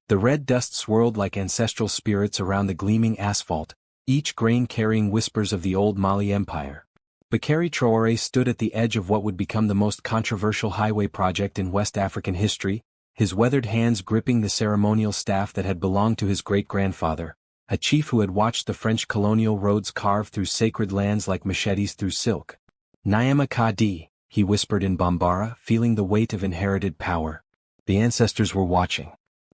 The red dust swirled like ancestral spirits around the gleaming asphalt, each grain carrying whispers of the old Mali Empire. Bakary Traore stood at the edge of what would become the most controversial highway project in West African history, his weathered hands gripping the ceremonial staff that had belonged to his great-grandfather, a chief who had watched the French colonial roads carve through sacred lands like machetes through silk. Nyama Kadi, he whispered in Bambara, feeling the weight of inherited power. The ancestors were watching.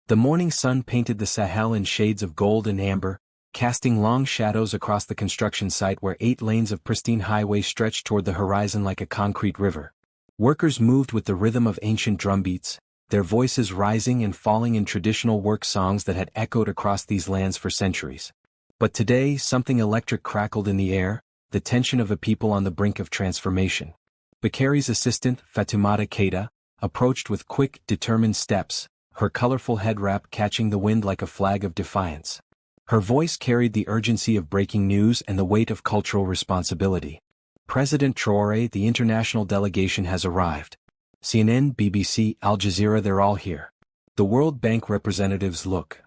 The morning sun painted the Sahel in shades of gold and amber, casting long shadows across the construction site where 8 lanes of pristine highway stretched toward the horizon like a concrete river. Workers moved with the rhythm of ancient drumbeats, their voices rising and falling in traditional work songs that had echoed across these lands for centuries. But today something electric crackled in the air, the tension of a people on the brink of transformation. Bakary's assistant, Fatoumata Keita, approached with quick, determined steps, her colorful head wrap catching the wind like a flag of defiance. Her voice carried the urgency of breaking news and the weight of cultural responsibility. President Traore, the international delegation has arrived. CNN, BBC, Al Jazeera, they're all here. The World Bank representatives look.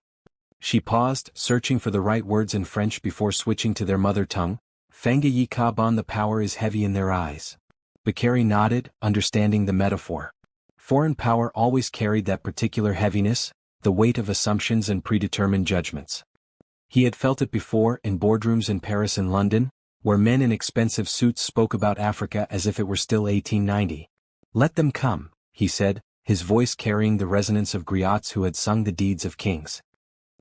She paused, searching for the right words in French before switching to their mother tongue. Fangayi Kaban, the power is heavy in their eyes. Bakary nodded, understanding the metaphor. Foreign power always carried that particular heaviness, the weight of assumptions and predetermined judgments. He had felt it before in boardrooms in Paris and London, where men in expensive suits spoke about Africa as if it were still 1890. Let them come, he said, his voice carrying the resonance of griots who had sung the deeds of kings.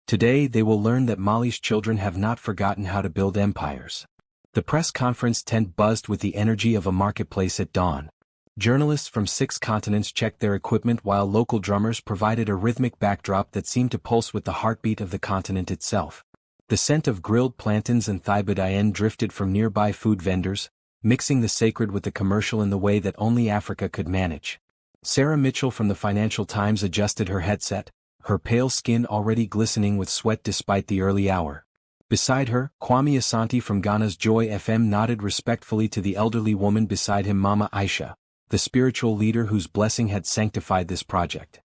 Today they will learn that Mali's children have not forgotten how to build empires. The press conference tent buzzed with the energy of a marketplace at dawn. Journalists from 6 continents checked their equipment while local drummers provided a rhythmic backdrop that seemed to pulse with the heartbeat of the continent itself. The scent of grilled plantains and thibaudienne drifted from nearby food vendors, mixing the sacred with the commercial in the way that only Africa could manage. Sarah Mitchell from the Financial Times adjusted her headset, her pale skin already glistening with sweat despite the early hour. Beside her, Kwame Asante from Ghana's Joy FM nodded respectfully to the elderly woman beside him, Mama Aisha, the spiritual leader whose blessing had sanctified this project.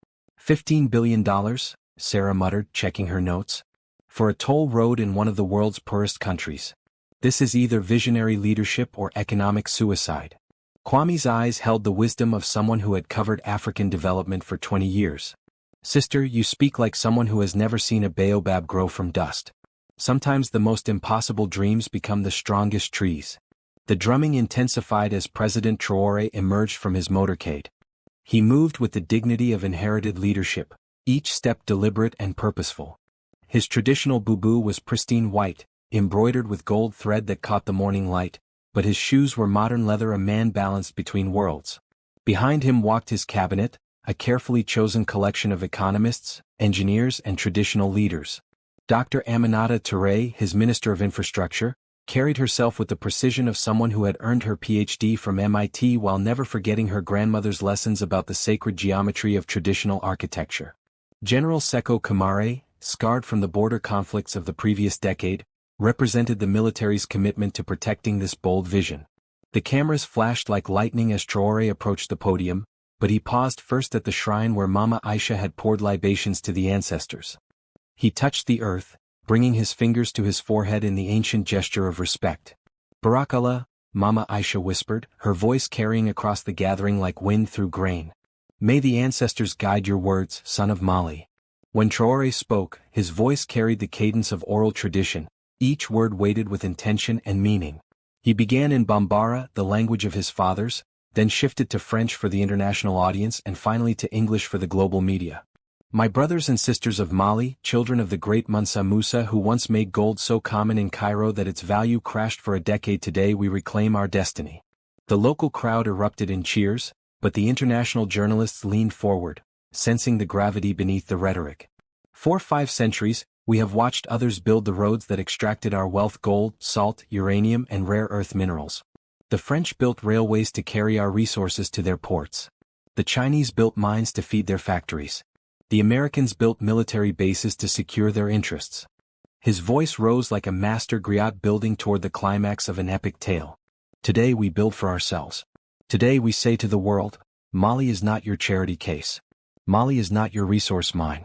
$15 billion, Sarah muttered, checking her notes. For a toll road in one of the world's poorest countries. This is either visionary leadership or economic suicide. Kwame's eyes held the wisdom of someone who had covered African development for 20 years. Sister, you speak like someone who has never seen a baobab grow from dust. Sometimes the most impossible dreams become the strongest trees. The drumming intensified as President Traore emerged from his motorcade. He moved with the dignity of inherited leadership, each step deliberate and purposeful. His traditional bubu was pristine white, embroidered with gold thread that caught the morning light, but his shoes were modern leather, a man balanced between worlds. Behind him walked his cabinet, a carefully chosen collection of economists, engineers and traditional leaders. Dr. Aminata Touré, his Minister of Infrastructure, carried herself with the precision of someone who had earned her PhD from MIT while never forgetting her grandmother's lessons about the sacred geometry of traditional architecture. General Seko Kamare, scarred from the border conflicts of the previous decade, represented the military's commitment to protecting this bold vision. The cameras flashed like lightning as Traore approached the podium, but he paused first at the shrine where Mama Aisha had poured libations to the ancestors. He touched the earth, bringing his fingers to his forehead in the ancient gesture of respect. Barakallah, Mama Aisha whispered, her voice carrying across the gathering like wind through grain. May the ancestors guide your words, son of Mali. When Traore spoke, his voice carried the cadence of oral tradition, each word weighted with intention and meaning. He began in Bambara, the language of his fathers, then shifted to French for the international audience and finally to English for the global media. My brothers and sisters of Mali, children of the great Mansa Musa who once made gold so common in Cairo that its value crashed for a decade, today we reclaim our destiny. The local crowd erupted in cheers, but the international journalists leaned forward, sensing the gravity beneath the rhetoric. For 5 centuries, we have watched others build the roads that extracted our wealth: gold, salt, uranium and rare earth minerals. The French built railways to carry our resources to their ports. The Chinese built mines to feed their factories. The Americans built military bases to secure their interests. His voice rose like a master griot building toward the climax of an epic tale. Today we build for ourselves. Today we say to the world, Mali is not your charity case. Mali is not your resource mine.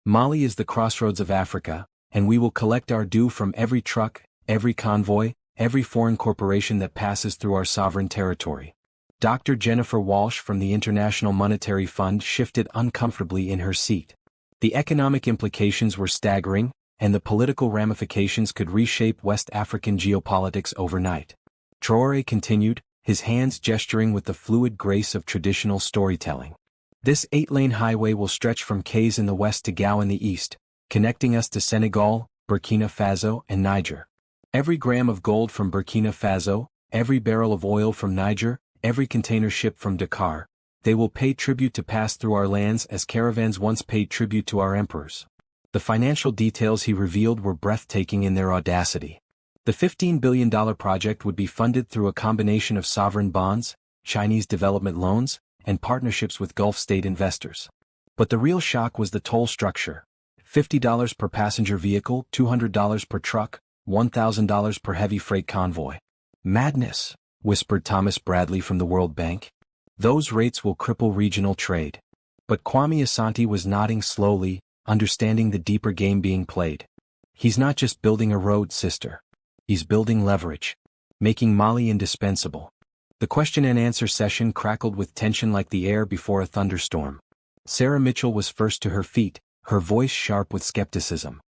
Mali is the crossroads of Africa, and we will collect our due from every truck, every convoy, every foreign corporation that passes through our sovereign territory. Dr. Jennifer Walsh from the International Monetary Fund shifted uncomfortably in her seat. The economic implications were staggering, and the political ramifications could reshape West African geopolitics overnight. Traore continued, his hands gesturing with the fluid grace of traditional storytelling. This 8-lane highway will stretch from Kayes in the west to Gao in the east, connecting us to Senegal, Burkina Faso, and Niger. Every gram of gold from Burkina Faso, every barrel of oil from Niger, every container ship from Dakar, they will pay tribute to pass through our lands as caravans once paid tribute to our emperors. The financial details he revealed were breathtaking in their audacity. The $15 billion project would be funded through a combination of sovereign bonds, Chinese development loans, and partnerships with Gulf state investors. But the real shock was the toll structure. $50 per passenger vehicle, $200 per truck, $1,000 per heavy freight convoy. Madness, whispered Thomas Bradley from the World Bank. Those rates will cripple regional trade. But Kwame Asante was nodding slowly, understanding the deeper game being played. He's not just building a road, sister. He's building leverage, making Mali indispensable. The question and answer session crackled with tension like the air before a thunderstorm. Sarah Mitchell was first to her feet, her voice sharp with skepticism.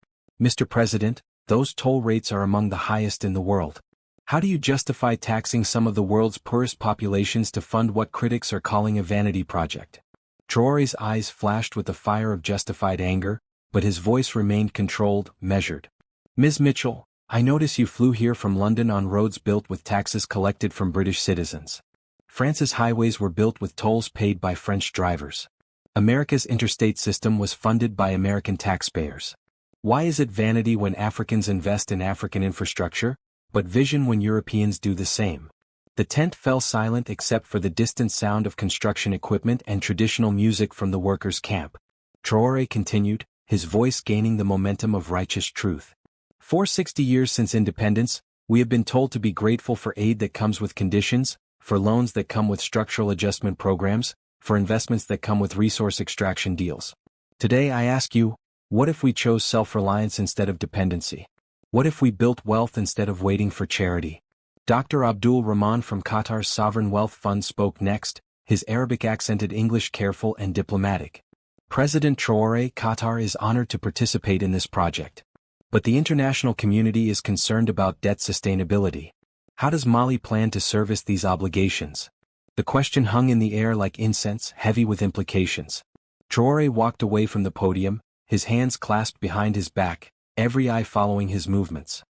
Mr. President, those toll rates are among the highest in the world. How do you justify taxing some of the world's poorest populations to fund what critics are calling a vanity project? Traore's eyes flashed with the fire of justified anger, but his voice remained controlled, measured. Ms. Mitchell, I notice you flew here from London on roads built with taxes collected from British citizens. France's highways were built with tolls paid by French drivers. America's interstate system was funded by American taxpayers. Why is it vanity when Africans invest in African infrastructure, but vision when Europeans do the same? The tent fell silent except for the distant sound of construction equipment and traditional music from the workers' camp. Traore continued, his voice gaining the momentum of righteous truth. For 60 years since independence, we have been told to be grateful for aid that comes with conditions, for loans that come with structural adjustment programs, for investments that come with resource extraction deals. Today I ask you, what if we chose self-reliance instead of dependency? What if we built wealth instead of waiting for charity? Dr. Abdul Rahman from Qatar's Sovereign Wealth Fund spoke next, his Arabic-accented English careful and diplomatic. President Traore, Qatar is honored to participate in this project. But the international community is concerned about debt sustainability. How does Mali plan to service these obligations? The question hung in the air like incense, heavy with implications. Traore walked away from the podium, his hands clasped behind his back, every eye following his movements.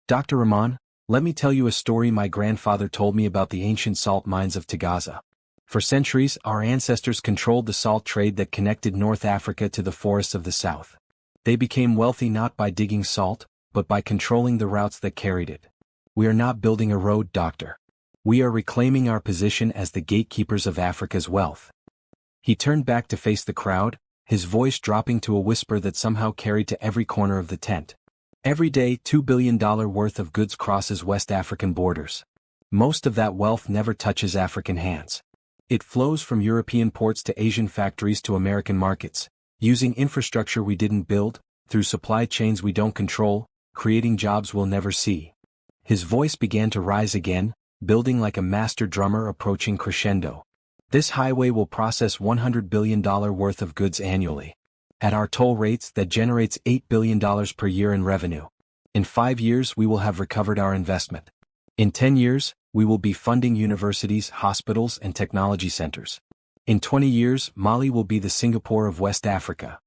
Dr. Rahman, let me tell you a story my grandfather told me about the ancient salt mines of Tagaza. For centuries, our ancestors controlled the salt trade that connected North Africa to the forests of the south. They became wealthy not by digging salt, but by controlling the routes that carried it. We are not building a road, doctor. We are reclaiming our position as the gatekeepers of Africa's wealth. He turned back to face the crowd, his voice dropping to a whisper that somehow carried to every corner of the tent. Every day, $2 billion worth of goods crosses West African borders. Most of that wealth never touches African hands. It flows from European ports to Asian factories to American markets, using infrastructure we didn't build, through supply chains we don't control, creating jobs we'll never see. His voice began to rise again, building like a master drummer approaching crescendo. This highway will process $100 billion worth of goods annually. At our toll rates, that generates $8 billion per year in revenue. In 5 years, we will have recovered our investment. In 10 years, we will be funding universities, hospitals, and technology centers. In 20 years, Mali will be the Singapore of West Africa.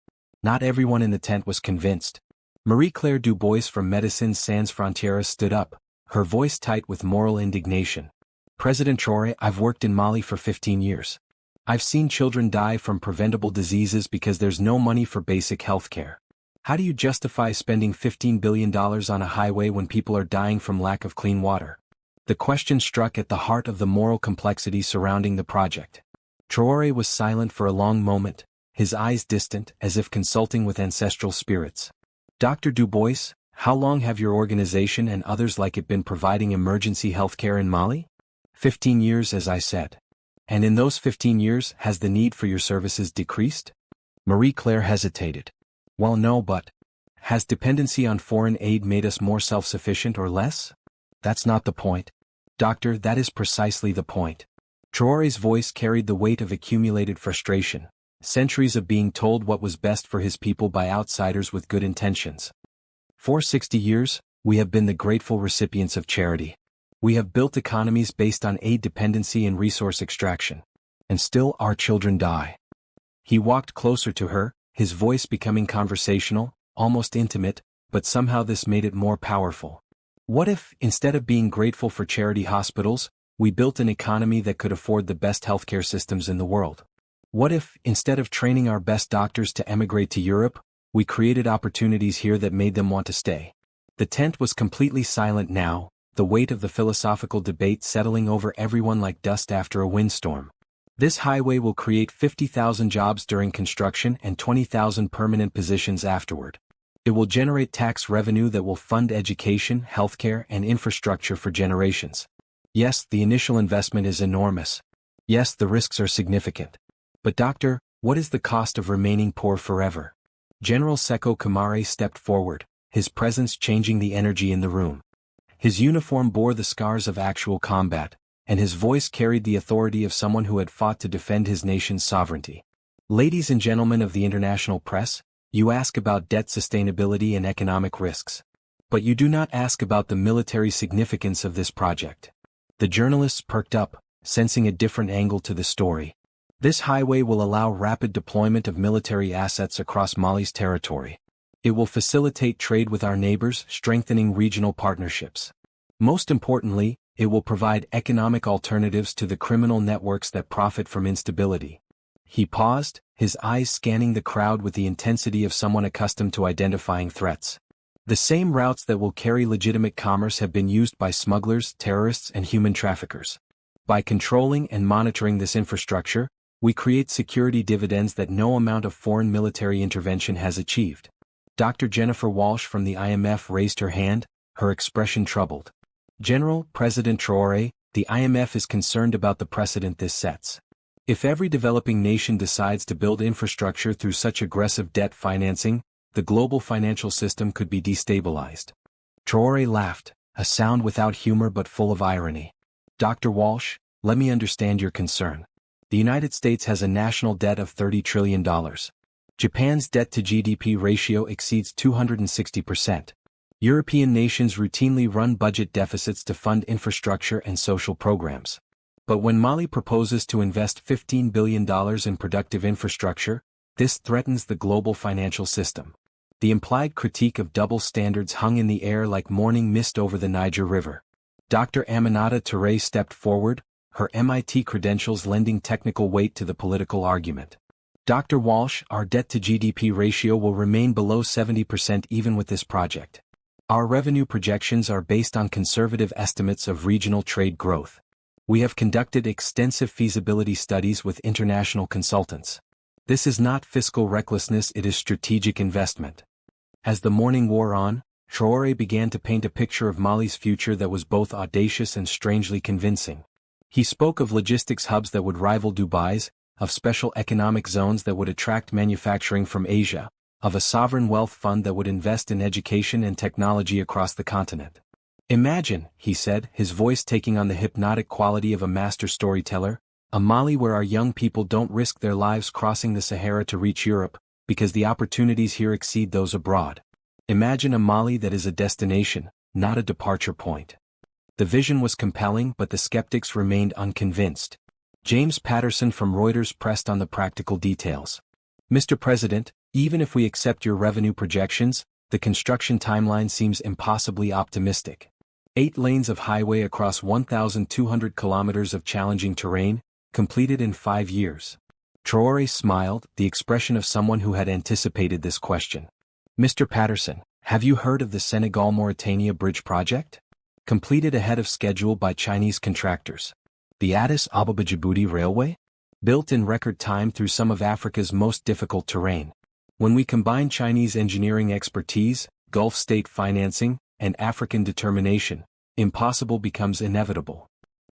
Not everyone in the tent was convinced. Marie-Claire Dubois from Médecins Sans Frontières stood up, her voice tight with moral indignation. President Traore, I've worked in Mali for 15 years. I've seen children die from preventable diseases because there's no money for basic health care. How do you justify spending $15 billion on a highway when people are dying from lack of clean water? The question struck at the heart of the moral complexity surrounding the project. Traore was silent for a long moment, his eyes distant, as if consulting with ancestral spirits. Dr. Dubois, how long have your organization and others like it been providing emergency health care in Mali? 15 years, as I said. And in those 15 years, has the need for your services decreased? Marie-Claire hesitated. Well, no, but has dependency on foreign aid made us more self-sufficient or less? That's not the point. Doctor, that is precisely the point. Traore's voice carried the weight of accumulated frustration, centuries of being told what was best for his people by outsiders with good intentions. For 60 years, we have been the grateful recipients of charity. We have built economies based on aid dependency and resource extraction. And still our children die. He walked closer to her, his voice becoming conversational, almost intimate, but somehow this made it more powerful. What if, instead of being grateful for charity hospitals, we built an economy that could afford the best healthcare systems in the world? What if, instead of training our best doctors to emigrate to Europe, we created opportunities here that made them want to stay? The tent was completely silent now, the weight of the philosophical debate settling over everyone like dust after a windstorm. This highway will create 50,000 jobs during construction and 20,000 permanent positions afterward. It will generate tax revenue that will fund education, healthcare, and infrastructure for generations. Yes, the initial investment is enormous. Yes, the risks are significant. But doctor, what is the cost of remaining poor forever? General Seko Kamare stepped forward, his presence changing the energy in the room. His uniform bore the scars of actual combat, and his voice carried the authority of someone who had fought to defend his nation's sovereignty. Ladies and gentlemen of the international press, you ask about debt sustainability and economic risks. But you do not ask about the military significance of this project. The journalists perked up, sensing a different angle to the story. This highway will allow rapid deployment of military assets across Mali's territory. It will facilitate trade with our neighbors, strengthening regional partnerships. Most importantly, it will provide economic alternatives to the criminal networks that profit from instability. He paused, his eyes scanning the crowd with the intensity of someone accustomed to identifying threats. The same routes that will carry legitimate commerce have been used by smugglers, terrorists, and human traffickers. By controlling and monitoring this infrastructure, we create security dividends that no amount of foreign military intervention has achieved. Dr. Jennifer Walsh from the IMF raised her hand, her expression troubled. General, President Traore, the IMF is concerned about the precedent this sets. If every developing nation decides to build infrastructure through such aggressive debt financing, the global financial system could be destabilized. Traore laughed, a sound without humor but full of irony. Dr. Walsh, let me understand your concern. The United States has a national debt of $30 trillion. Japan's debt-to-GDP ratio exceeds 260%. European nations routinely run budget deficits to fund infrastructure and social programs. But when Mali proposes to invest $15 billion in productive infrastructure, this threatens the global financial system. The implied critique of double standards hung in the air like morning mist over the Niger River. Dr. Aminata Touré stepped forward, her MIT credentials lending technical weight to the political argument. Dr. Walsh, our debt-to-GDP ratio will remain below 70% even with this project. Our revenue projections are based on conservative estimates of regional trade growth. We have conducted extensive feasibility studies with international consultants. This is not fiscal recklessness, it is strategic investment. As the morning wore on, Traore began to paint a picture of Mali's future that was both audacious and strangely convincing. He spoke of logistics hubs that would rival Dubai's, of special economic zones that would attract manufacturing from Asia, of a sovereign wealth fund that would invest in education and technology across the continent. Imagine, he said, his voice taking on the hypnotic quality of a master storyteller, a Mali where our young people don't risk their lives crossing the Sahara to reach Europe, because the opportunities here exceed those abroad. Imagine a Mali that is a destination, not a departure point. The vision was compelling, but the skeptics remained unconvinced. James Patterson from Reuters pressed on the practical details. Mr. President, even if we accept your revenue projections, the construction timeline seems impossibly optimistic. 8 lanes of highway across 1,200 kilometers of challenging terrain, completed in 5 years. Traore smiled, the expression of someone who had anticipated this question. Mr. Patterson, have you heard of the Senegal-Mauritania Bridge project? Completed ahead of schedule by Chinese contractors. The Addis Ababa-Djibouti Railway? Built in record time through some of Africa's most difficult terrain. When we combine Chinese engineering expertise, Gulf state financing, and African determination, impossible becomes inevitable.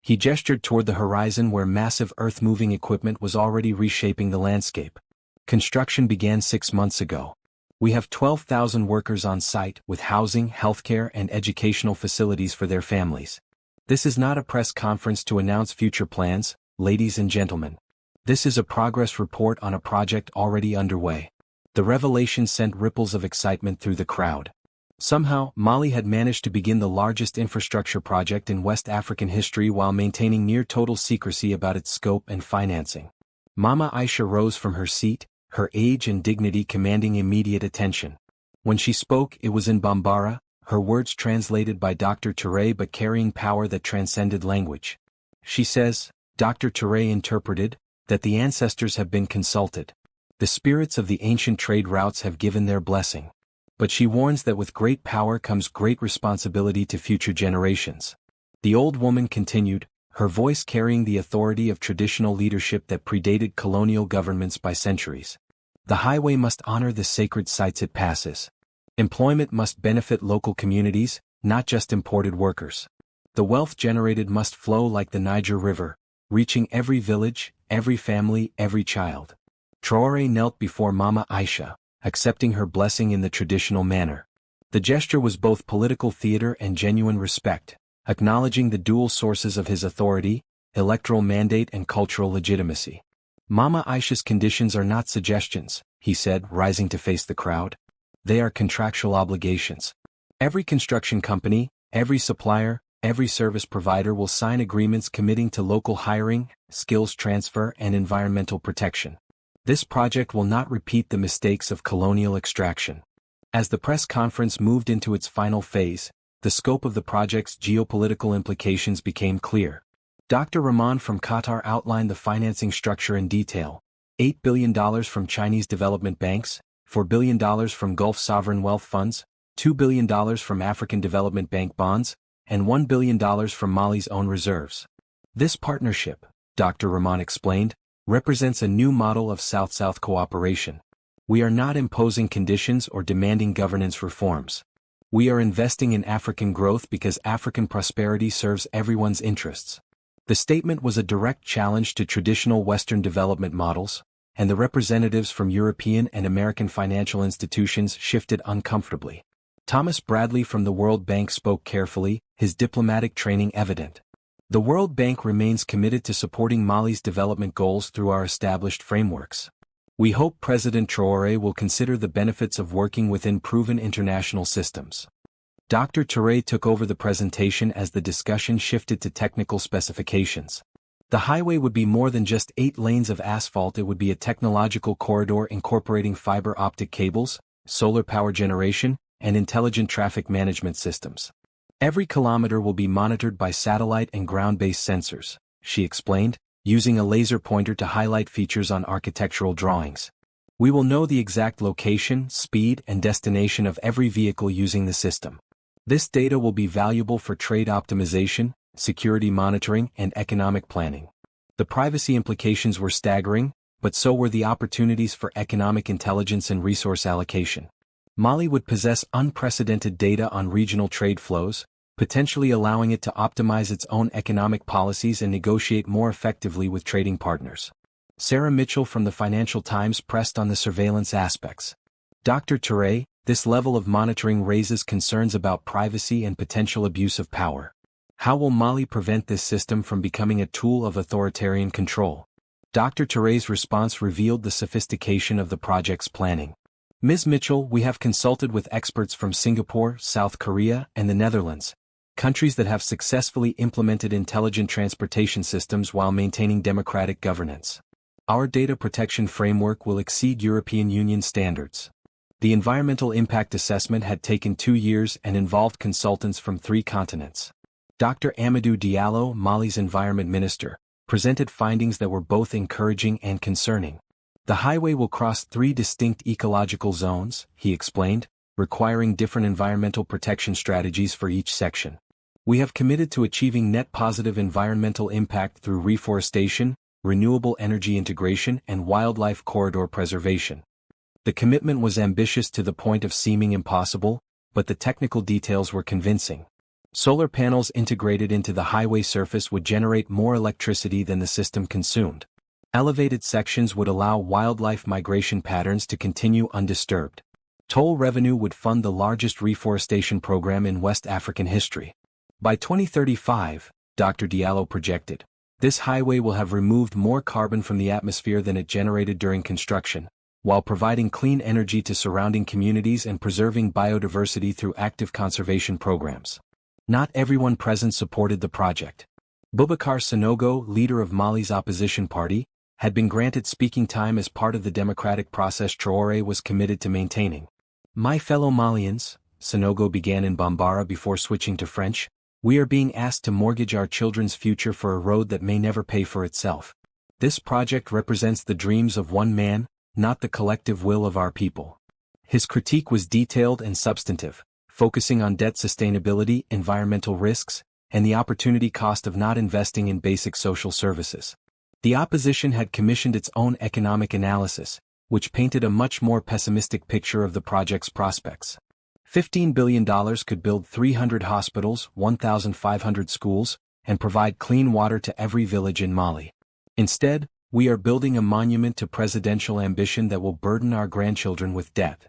He gestured toward the horizon where massive earth-moving equipment was already reshaping the landscape. Construction began 6 months ago. We have 12,000 workers on site with housing, healthcare, and educational facilities for their families. This is not a press conference to announce future plans, ladies and gentlemen. This is a progress report on a project already underway. The revelation sent ripples of excitement through the crowd. Somehow, Mali had managed to begin the largest infrastructure project in West African history while maintaining near total secrecy about its scope and financing. Mama Aisha rose from her seat, her age and dignity commanding immediate attention. When she spoke, it was in Bambara, her words translated by Dr. Traore but carrying power that transcended language. She says, Dr. Traore interpreted, that the ancestors have been consulted. The spirits of the ancient trade routes have given their blessing. But she warns that with great power comes great responsibility to future generations. The old woman continued, her voice carrying the authority of traditional leadership that predated colonial governments by centuries. The highway must honor the sacred sites it passes. Employment must benefit local communities, not just imported workers. The wealth generated must flow like the Niger River, reaching every village, every family, every child. Traore knelt before Mama Aisha, accepting her blessing in the traditional manner. The gesture was both political theater and genuine respect, acknowledging the dual sources of his authority, electoral mandate and cultural legitimacy. Mama Aisha's conditions are not suggestions, he said, rising to face the crowd. They are contractual obligations. Every construction company, every supplier, every service provider will sign agreements committing to local hiring, skills transfer and environmental protection. This project will not repeat the mistakes of colonial extraction. As the press conference moved into its final phase, the scope of the project's geopolitical implications became clear. Dr. Rahman from Qatar outlined the financing structure in detail. $8 billion from Chinese development banks, $4 billion from Gulf sovereign wealth funds, $2 billion from African Development Bank bonds, and $1 billion from Mali's own reserves. This partnership, Dr. Rahman explained, represents a new model of South-South cooperation. We are not imposing conditions or demanding governance reforms. We are investing in African growth because African prosperity serves everyone's interests. The statement was a direct challenge to traditional Western development models, and the representatives from European and American financial institutions shifted uncomfortably. Thomas Bradley from the World Bank spoke carefully, his diplomatic training evident. The World Bank remains committed to supporting Mali's development goals through our established frameworks. We hope President Traore will consider the benefits of working within proven international systems. Dr. Traore took over the presentation as the discussion shifted to technical specifications. The highway would be more than just 8 lanes of asphalt. It would be a technological corridor incorporating fiber optic cables, solar power generation, and intelligent traffic management systems. Every kilometer will be monitored by satellite and ground-based sensors, she explained, using a laser pointer to highlight features on architectural drawings. We will know the exact location, speed, and destination of every vehicle using the system. This data will be valuable for trade optimization, security monitoring, and economic planning. The privacy implications were staggering, but so were the opportunities for economic intelligence and resource allocation. Mali would possess unprecedented data on regional trade flows, potentially allowing it to optimize its own economic policies and negotiate more effectively with trading partners. Sarah Mitchell from the Financial Times pressed on the surveillance aspects. Dr. Traore, this level of monitoring raises concerns about privacy and potential abuse of power. How will Mali prevent this system from becoming a tool of authoritarian control? Dr. Toure's response revealed the sophistication of the project's planning. Ms. Mitchell, we have consulted with experts from Singapore, South Korea, and the Netherlands, countries that have successfully implemented intelligent transportation systems while maintaining democratic governance. Our data protection framework will exceed European Union standards. The environmental impact assessment had taken 2 years and involved consultants from 3 continents. Dr. Amadou Diallo, Mali's environment minister, presented findings that were both encouraging and concerning. The highway will cross 3 distinct ecological zones, he explained, requiring different environmental protection strategies for each section. We have committed to achieving net positive environmental impact through reforestation, renewable energy integration, and wildlife corridor preservation. The commitment was ambitious to the point of seeming impossible, but the technical details were convincing. Solar panels integrated into the highway surface would generate more electricity than the system consumed. Elevated sections would allow wildlife migration patterns to continue undisturbed. Toll revenue would fund the largest reforestation program in West African history. By 2035, Dr. Diallo projected, this highway will have removed more carbon from the atmosphere than it generated during construction, while providing clean energy to surrounding communities and preserving biodiversity through active conservation programs. Not everyone present supported the project. Boubacar Sanogo, leader of Mali's opposition party, had been granted speaking time as part of the democratic process Traore was committed to maintaining. My fellow Malians, Sanogo began in Bambara before switching to French, we are being asked to mortgage our children's future for a road that may never pay for itself. This project represents the dreams of one man, not the collective will of our people. His critique was detailed and substantive, focusing on debt sustainability, environmental risks, and the opportunity cost of not investing in basic social services. The opposition had commissioned its own economic analysis, which painted a much more pessimistic picture of the project's prospects. $15 billion could build 300 hospitals, 1,500 schools, and provide clean water to every village in Mali. Instead, we are building a monument to presidential ambition that will burden our grandchildren with debt.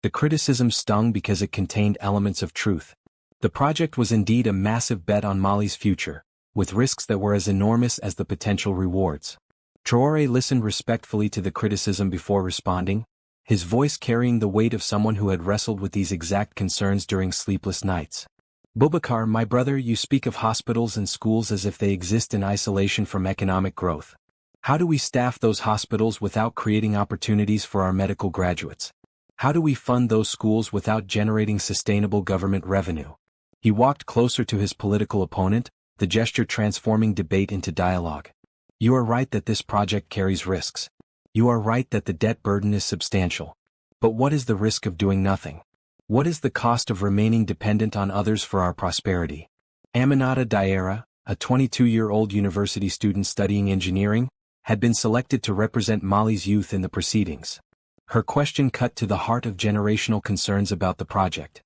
The criticism stung because it contained elements of truth. The project was indeed a massive bet on Mali's future, with risks that were as enormous as the potential rewards. Traore listened respectfully to the criticism before responding, his voice carrying the weight of someone who had wrestled with these exact concerns during sleepless nights. Boubacar, my brother, you speak of hospitals and schools as if they exist in isolation from economic growth. How do we staff those hospitals without creating opportunities for our medical graduates? How do we fund those schools without generating sustainable government revenue? He walked closer to his political opponent, the gesture transforming debate into dialogue. You are right that this project carries risks. You are right that the debt burden is substantial. But what is the risk of doing nothing? What is the cost of remaining dependent on others for our prosperity? Aminata Diarra, a 22-year-old university student studying engineering, had been selected to represent Mali's youth in the proceedings. Her question cut to the heart of generational concerns about the project.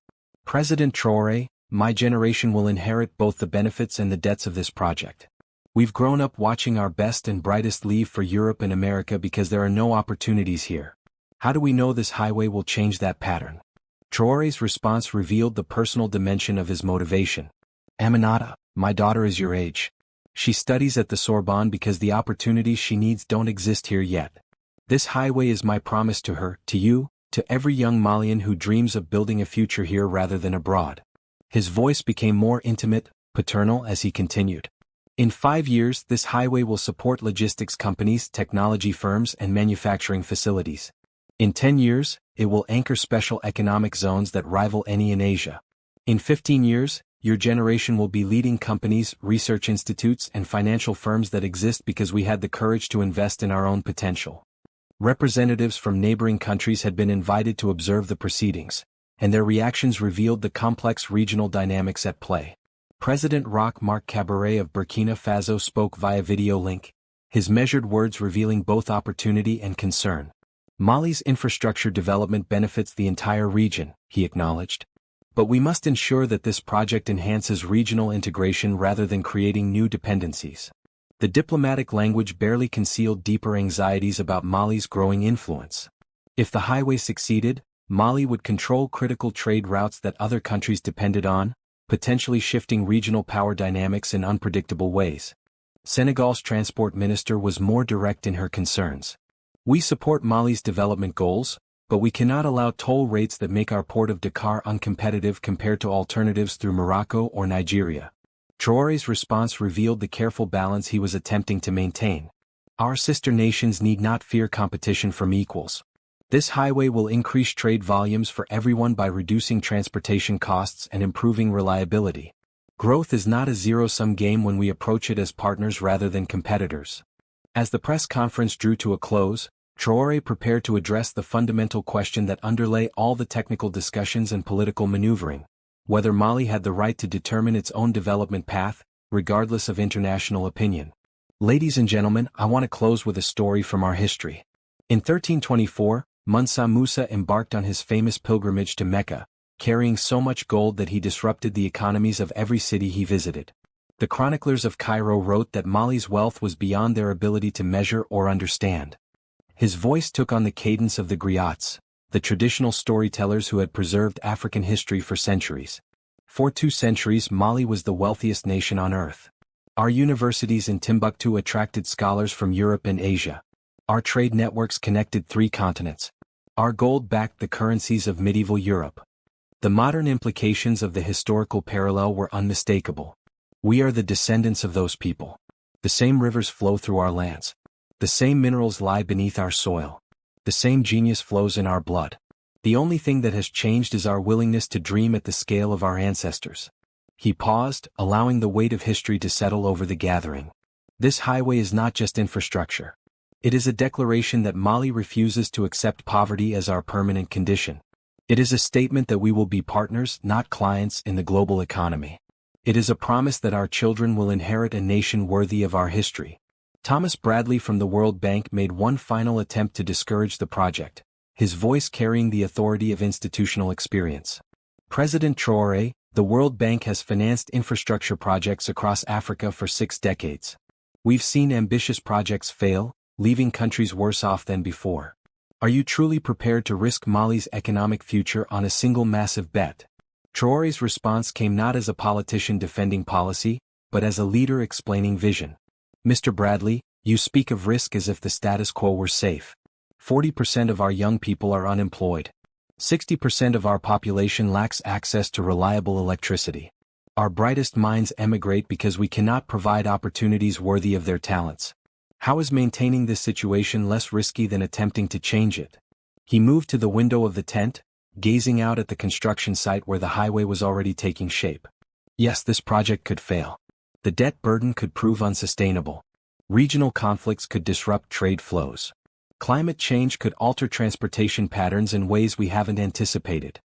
President Traore, my generation will inherit both the benefits and the debts of this project. We've grown up watching our best and brightest leave for Europe and America because there are no opportunities here. How do we know this highway will change that pattern? Traore's response revealed the personal dimension of his motivation. Aminata, my daughter is your age. She studies at the Sorbonne because the opportunities she needs don't exist here yet. This highway is my promise to her, to you, to every young Malian who dreams of building a future here rather than abroad. His voice became more intimate, paternal as he continued. In 5 years, this highway will support logistics companies, technology firms, and manufacturing facilities. In 10 years, it will anchor special economic zones that rival any in Asia. In 15 years, your generation will be leading companies, research institutes, and financial firms that exist because we had the courage to invest in our own potential. Representatives from neighboring countries had been invited to observe the proceedings, and their reactions revealed the complex regional dynamics at play. President Roch Marc Kabore of Burkina Faso spoke via video link, his measured words revealing both opportunity and concern. Mali's infrastructure development benefits the entire region, he acknowledged. But we must ensure that this project enhances regional integration rather than creating new dependencies. The diplomatic language barely concealed deeper anxieties about Mali's growing influence. If the highway succeeded, Mali would control critical trade routes that other countries depended on, potentially shifting regional power dynamics in unpredictable ways. Senegal's transport minister was more direct in her concerns. We support Mali's development goals, but we cannot allow toll rates that make our port of Dakar uncompetitive compared to alternatives through Morocco or Nigeria. Traore's response revealed the careful balance he was attempting to maintain. Our sister nations need not fear competition from equals. This highway will increase trade volumes for everyone by reducing transportation costs and improving reliability. Growth is not a zero-sum game when we approach it as partners rather than competitors. As the press conference drew to a close, Traore prepared to address the fundamental question that underlay all the technical discussions and political maneuvering: whether Mali had the right to determine its own development path, regardless of international opinion. Ladies and gentlemen, I want to close with a story from our history. In 1324, Mansa Musa embarked on his famous pilgrimage to Mecca, carrying so much gold that he disrupted the economies of every city he visited. The chroniclers of Cairo wrote that Mali's wealth was beyond their ability to measure or understand. His voice took on the cadence of the griots, the traditional storytellers who had preserved African history for centuries. For 2 centuries, Mali was the wealthiest nation on earth. Our universities in Timbuktu attracted scholars from Europe and Asia. Our trade networks connected 3 continents. Our gold backed the currencies of medieval Europe. The modern implications of the historical parallel were unmistakable. We are the descendants of those people. The same rivers flow through our lands. The same minerals lie beneath our soil. The same genius flows in our blood. The only thing that has changed is our willingness to dream at the scale of our ancestors. He paused, allowing the weight of history to settle over the gathering. This highway is not just infrastructure. It is a declaration that Mali refuses to accept poverty as our permanent condition. It is a statement that we will be partners, not clients, in the global economy. It is a promise that our children will inherit a nation worthy of our history. Thomas Bradley from the World Bank made one final attempt to discourage the project, his voice carrying the authority of institutional experience. President Traore, the World Bank has financed infrastructure projects across Africa for 6 decades. We've seen ambitious projects fail, leaving countries worse off than before. Are you truly prepared to risk Mali's economic future on a single massive bet? Traore's response came not as a politician defending policy, but as a leader explaining vision. Mr. Bradley, you speak of risk as if the status quo were safe. 40% of our young people are unemployed. 60% of our population lacks access to reliable electricity. Our brightest minds emigrate because we cannot provide opportunities worthy of their talents. How is maintaining this situation less risky than attempting to change it? He moved to the window of the tent, gazing out at the construction site where the highway was already taking shape. Yes, this project could fail. The debt burden could prove unsustainable. Regional conflicts could disrupt trade flows. Climate change could alter transportation patterns in ways we haven't anticipated.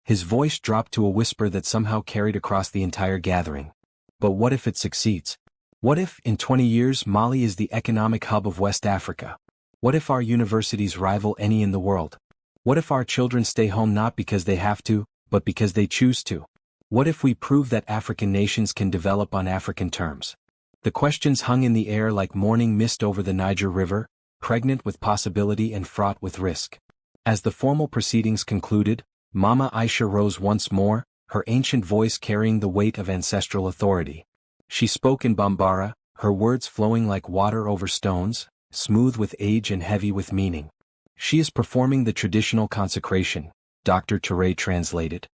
His voice dropped to a whisper that somehow carried across the entire gathering. But what if it succeeds? What if, in 20 years, Mali is the economic hub of West Africa? What if our universities rival any in the world? What if our children stay home not because they have to, but because they choose to? What if we prove that African nations can develop on African terms? The questions hung in the air like morning mist over the Niger River, pregnant with possibility and fraught with risk. As the formal proceedings concluded, Mama Aisha rose once more, her ancient voice carrying the weight of ancestral authority. She spoke in Bambara, her words flowing like water over stones, smooth with age and heavy with meaning. She is performing the traditional consecration, Dr. Traore translated.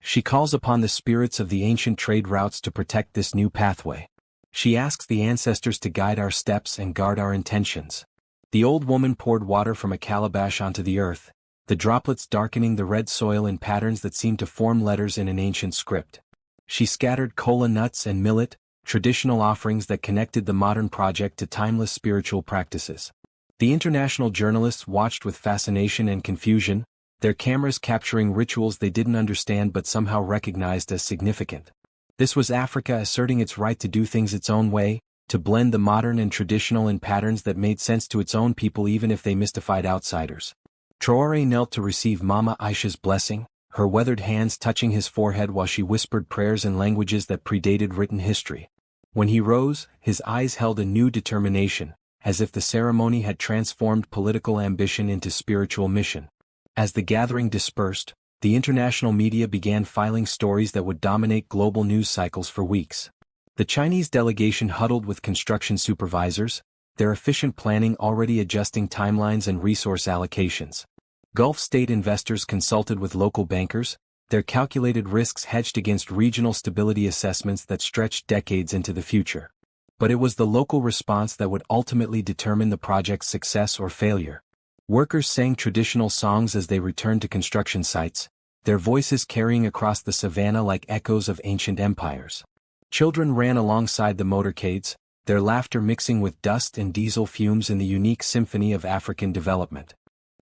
She calls upon the spirits of the ancient trade routes to protect this new pathway. She asks the ancestors to guide our steps and guard our intentions. The old woman poured water from a calabash onto the earth, the droplets darkening the red soil in patterns that seemed to form letters in an ancient script. She scattered kola nuts and millet, traditional offerings that connected the modern project to timeless spiritual practices. The international journalists watched with fascination and confusion, their cameras capturing rituals they didn't understand but somehow recognized as significant. This was Africa asserting its right to do things its own way, to blend the modern and traditional in patterns that made sense to its own people even if they mystified outsiders. Traore knelt to receive Mama Aisha's blessing, her weathered hands touching his forehead while she whispered prayers in languages that predated written history. When he rose, his eyes held a new determination, as if the ceremony had transformed political ambition into spiritual mission. As the gathering dispersed, the international media began filing stories that would dominate global news cycles for weeks. The Chinese delegation huddled with construction supervisors, their efficient planning already adjusting timelines and resource allocations. Gulf state investors consulted with local bankers, their calculated risks hedged against regional stability assessments that stretched decades into the future. But it was the local response that would ultimately determine the project's success or failure. Workers sang traditional songs as they returned to construction sites, their voices carrying across the savannah like echoes of ancient empires. Children ran alongside the motorcades, their laughter mixing with dust and diesel fumes in the unique symphony of African development.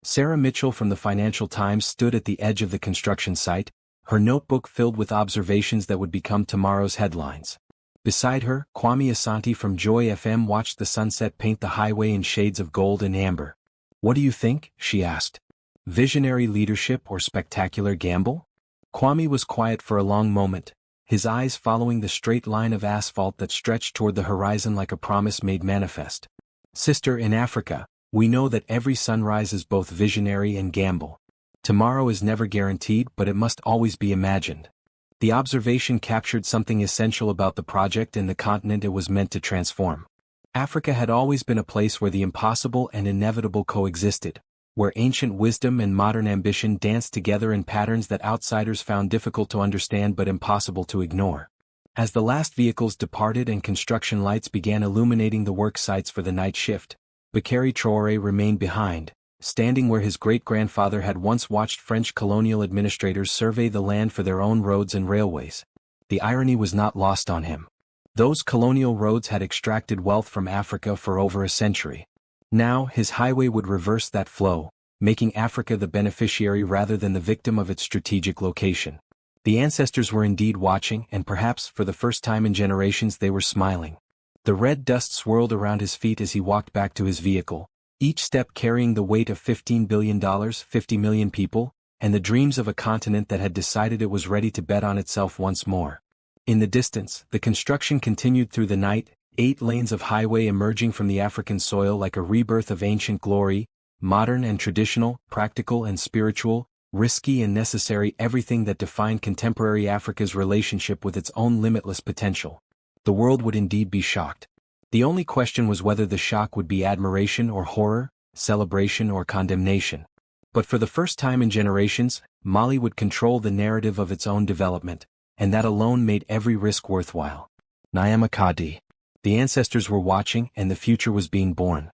Sarah Mitchell from the Financial Times stood at the edge of the construction site, her notebook filled with observations that would become tomorrow's headlines. Beside her, Kwame Asante from Joy FM watched the sunset paint the highway in shades of gold and amber. "What do you think?" she asked. "Visionary leadership or spectacular gamble?" Kwame was quiet for a long moment, his eyes following the straight line of asphalt that stretched toward the horizon like a promise made manifest. "Sister, in Africa, we know that every sunrise is both visionary and gamble. Tomorrow is never guaranteed, but it must always be imagined. The observation captured something essential about the project and the continent it was meant to transform. Africa had always been a place where the impossible and inevitable coexisted, where ancient wisdom and modern ambition danced together in patterns that outsiders found difficult to understand but impossible to ignore. As the last vehicles departed and construction lights began illuminating the work sites for the night shift, Bakary Traore remained behind, standing where his great-grandfather had once watched French colonial administrators survey the land for their own roads and railways. The irony was not lost on him. Those colonial roads had extracted wealth from Africa for over a century. Now his highway would reverse that flow, making Africa the beneficiary rather than the victim of its strategic location. The ancestors were indeed watching, and perhaps for the first time in generations they were smiling. The red dust swirled around his feet as he walked back to his vehicle, each step carrying the weight of $15 billion, 50 million people, and the dreams of a continent that had decided it was ready to bet on itself once more. In the distance, the construction continued through the night, 8 lanes of highway emerging from the African soil like a rebirth of ancient glory, modern and traditional, practical and spiritual, risky and necessary, everything that defined contemporary Africa's relationship with its own limitless potential. The world would indeed be shocked. The only question was whether the shock would be admiration or horror, celebration or condemnation. But for the first time in generations, Mali would control the narrative of its own development, and that alone made every risk worthwhile. Nyama Kadi. The ancestors were watching, and the future was being born.